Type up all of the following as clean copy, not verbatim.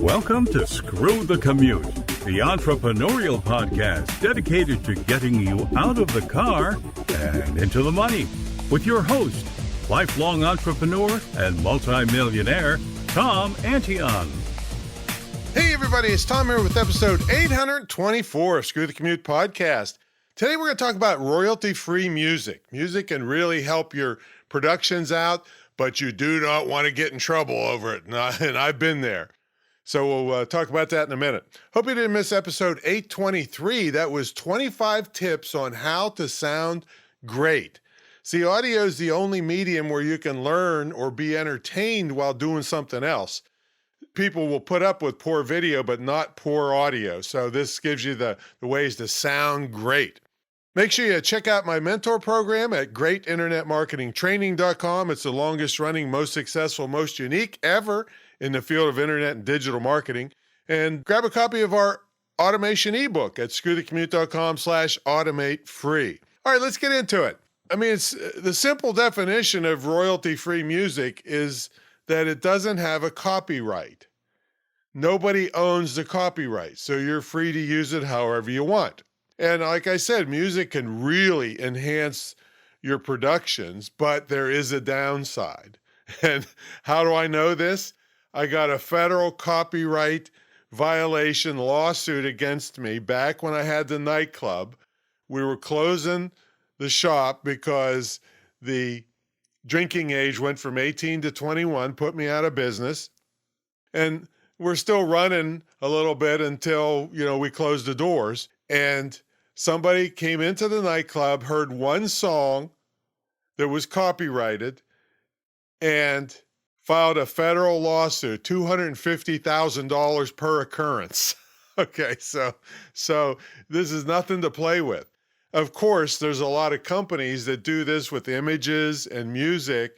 Welcome to Screw the Commute, the entrepreneurial podcast dedicated to getting you out of the car and into the money. With your host, lifelong entrepreneur and multimillionaire, Tom Antion. Hey everybody, it's Tom here with episode 824 of Screw the Commute podcast. Today we're going to talk about royalty-free music. Music can really help your productions out, but you do not want to get in trouble over it, and I've been there. So we'll talk about that in a minute. Hope you didn't miss episode 823. That was 25 tips on how to sound great. See, audio is the only medium where you can learn or be entertained while doing something else. People will put up with poor video, but not poor audio. So this gives you the ways to sound great. Make sure you check out my mentor program at greatinternetmarketingtraining.com. It's the longest running, most successful, most unique ever in the field of internet and digital marketing. And grab a copy of our automation ebook at screwthecommute.com/automate free. All right, let's get into it. I mean, it's the simple definition of royalty-free music is that it doesn't have a copyright. Nobody owns the copyright, so you're free to use it however you want. And like I said, music can really enhance your productions, but there is a downside. And how do I know this? I got a federal copyright violation lawsuit against me back when I had the nightclub. We were closing the shop because the drinking age went from 18 to 21, put me out of business. And we're still running a little bit until, we closed the doors. And somebody came into the nightclub, heard one song that was copyrighted, and filed a federal lawsuit, $250,000 per occurrence. Okay, so this is nothing to play with. Of course, there's a lot of companies that do this with images and music,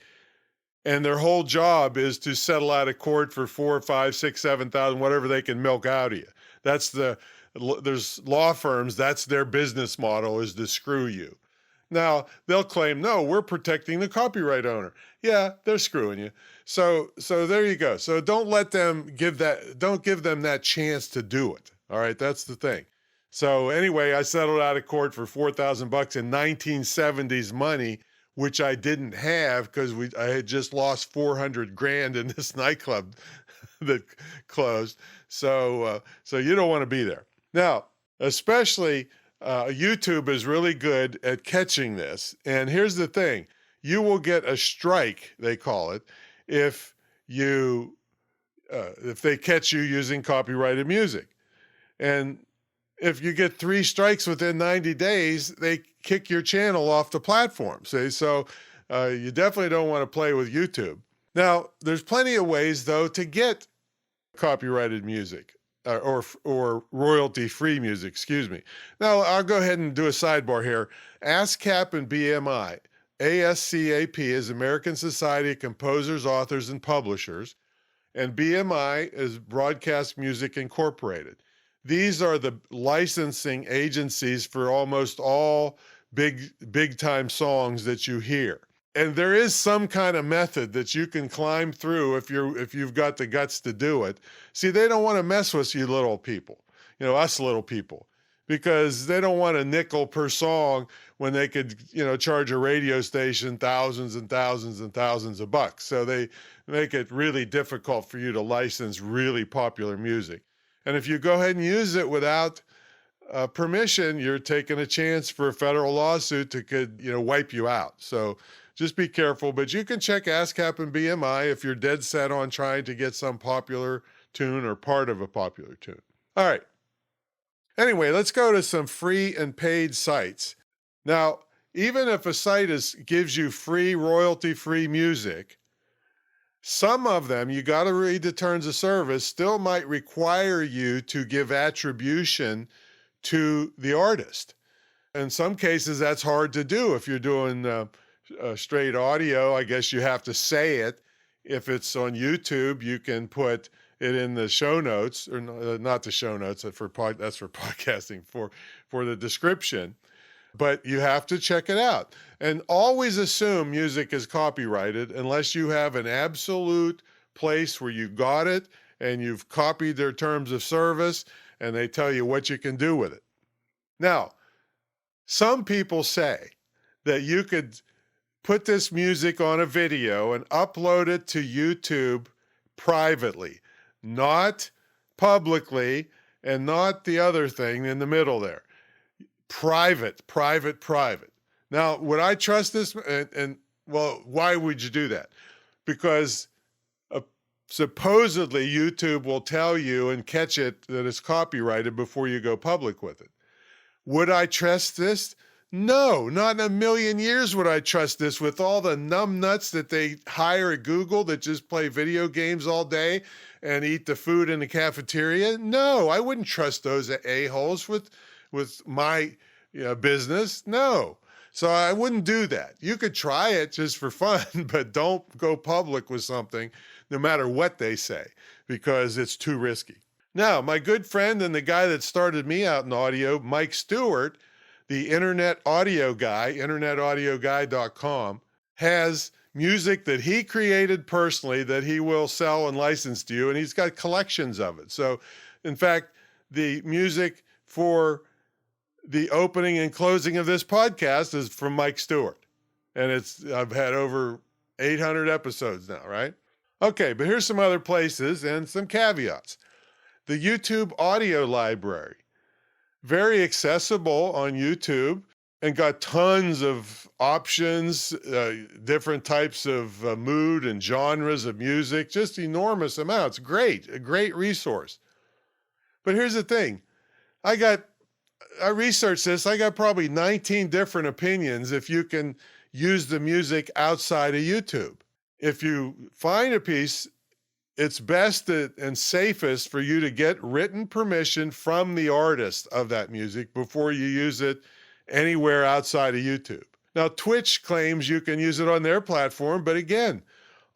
and their whole job is to settle out of court for 4, 5, 6, 7,000, whatever they can milk out of you. There's law firms, that's their business model, is to screw you. Now, they'll claim, no, we're protecting the copyright owner. Yeah, they're screwing you. So there you go. So don't give them that chance to do it. All right, that's the thing. So anyway, I settled out of court for $4,000 in 1970s money, which I didn't have because I had just lost $400,000 in this nightclub that closed. So you don't want to be there. Now, especially YouTube is really good at catching this. And here's the thing. You will get a strike, they call it, if they catch you using copyrighted music. And if you get 3 strikes within 90 days, they kick your channel off the platform. See, so you definitely don't want to play with YouTube. Now, there's plenty of ways, though, to get copyrighted music or royalty-free music, excuse me. Now, I'll go ahead and do a sidebar here. ASCAP and BMI. ASCAP is American Society of Composers, Authors, and Publishers, and BMI is Broadcast Music Incorporated. These are the licensing agencies for almost all big-time songs that you hear. And there is some kind of method that you can climb through if you've got the guts to do it. See, they don't want to mess with you little people, us little people, because they don't want a nickel per song when they could, charge a radio station thousands and thousands and thousands of bucks. So they make it really difficult for you to license really popular music. And if you go ahead and use it without permission, you're taking a chance for a federal lawsuit that could, wipe you out. So just be careful. But you can check ASCAP and BMI if you're dead set on trying to get some popular tune or part of a popular tune. All right. Anyway, let's go to some free and paid sites. Now, even if a site gives you free, royalty-free music, some of them, you got to read the terms of service, still might require you to give attribution to the artist. In some cases, that's hard to do. If you're doing straight audio, I guess you have to say it. If it's on YouTube, you can put it in the show notes, or not the show notes, that's for podcasting, for the description. But you have to check it out. And always assume music is copyrighted unless you have an absolute place where you got it and you've copied their terms of service, and they tell you what you can do with it. Now, some people say that you could put this music on a video and upload it to YouTube privately, not publicly, and not the other thing in the middle there. Private. Now, would I trust this? Well, why would you do that? Because supposedly YouTube will tell you and catch it that it's copyrighted before you go public with it. Would I trust this? No, not in a million years would I trust this with all the numbnuts that they hire at Google that just play video games all day and eat the food in the cafeteria. No, I wouldn't trust those a-holes with my business. No. So I wouldn't do that. You could try it just for fun, but don't go public with something no matter what they say, because it's too risky. Now, my good friend and the guy that started me out in audio, Mike Stewart, the internet audio guy, internetaudioguy.com, has music that he created personally that he will sell and license to you, and he's got collections of it. So, in fact, the music for the opening and closing of this podcast is from Mike Stewart, and I've had over 800 episodes now, right? Okay, but here's some other places and some caveats. The YouTube audio library. Very accessible on YouTube and got tons of options, different types of mood and genres of music, just enormous amounts. Great, a great resource. But here's the thing. I researched this. I got probably 19 different opinions if you can use the music outside of YouTube. If you find a piece, it's best and safest for you to get written permission from the artist of that music before you use it anywhere outside of YouTube. Now, Twitch claims you can use it on their platform, but again,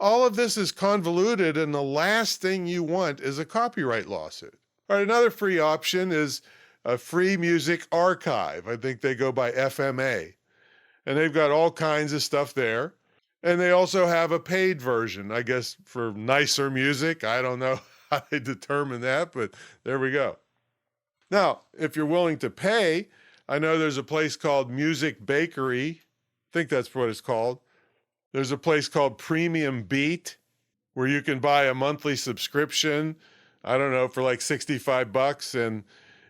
all of this is convoluted, and the last thing you want is a copyright lawsuit. All right, another free option is a free music archive. I think they go by FMA, and they've got all kinds of stuff there. And they also have a paid version, I guess, for nicer music. I don't know how they determine that, but there we go. Now, if you're willing to pay, I know there's a place called Music Bakery. I think that's what it's called. There's a place called Premium Beat where you can buy a monthly subscription, I don't know, for like $65,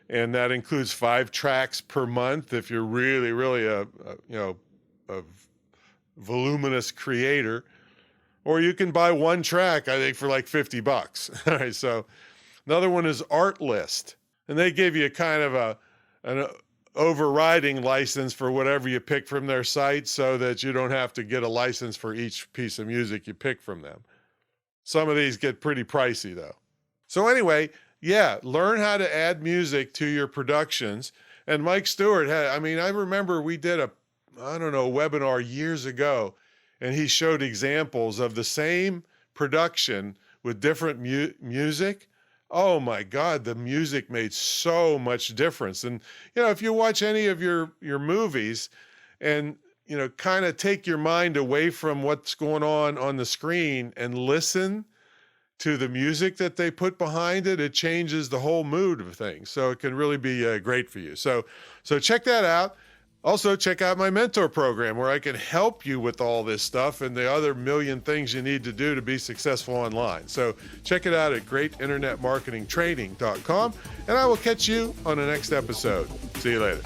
and that includes 5 tracks per month if you're really a voluminous creator. Or you can buy one track, I think, for like $50. All right, so another one is Artlist, and they give you kind of an overriding license for whatever you pick from their site so that you don't have to get a license for each piece of music you pick from them. Some of these get pretty pricey though. So anyway, yeah, learn how to add music to your productions. And Mike Stewart I remember we did a webinar years ago, and he showed examples of the same production with different music. Oh my God, the music made so much difference. And, if you watch any of your movies and, kind of take your mind away from what's going on the screen and listen to the music that they put behind it, it changes the whole mood of things. So it can really be great for you. So check that out. Also, check out my mentor program where I can help you with all this stuff and the other million things you need to do to be successful online. So check it out at greatinternetmarketingtraining.com, and I will catch you on the next episode. See you later.